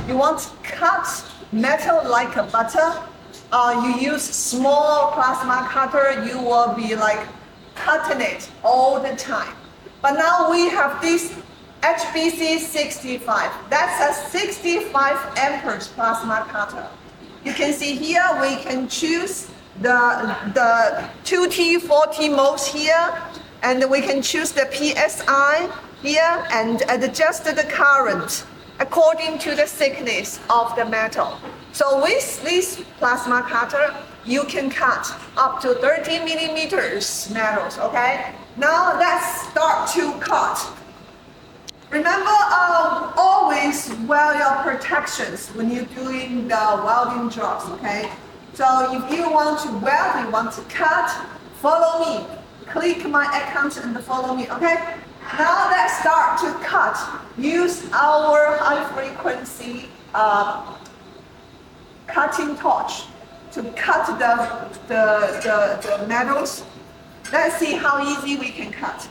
you want to cut metal like a butter, you use small plasma cutter, you will be like cutting it all the time. But now we have this HBC 65. That's a 65 amperes plasma cutter. You can see here we can choose the 2T, 4T modes here, and we can choose the PSI here and adjust the current according to the thickness of the metal. So with this plasma cutter, you can cut up to 30 millimeters metals, okay? Now let's start to cut. Remember, always wear your protections when you're doing the welding jobs, okay? So if you want to weld, you want to cut, follow me. Click my account and follow me, okay? Now let's start to cut. Use our high frequency cutting torch to cut the metals. Let's see how easy we can cut.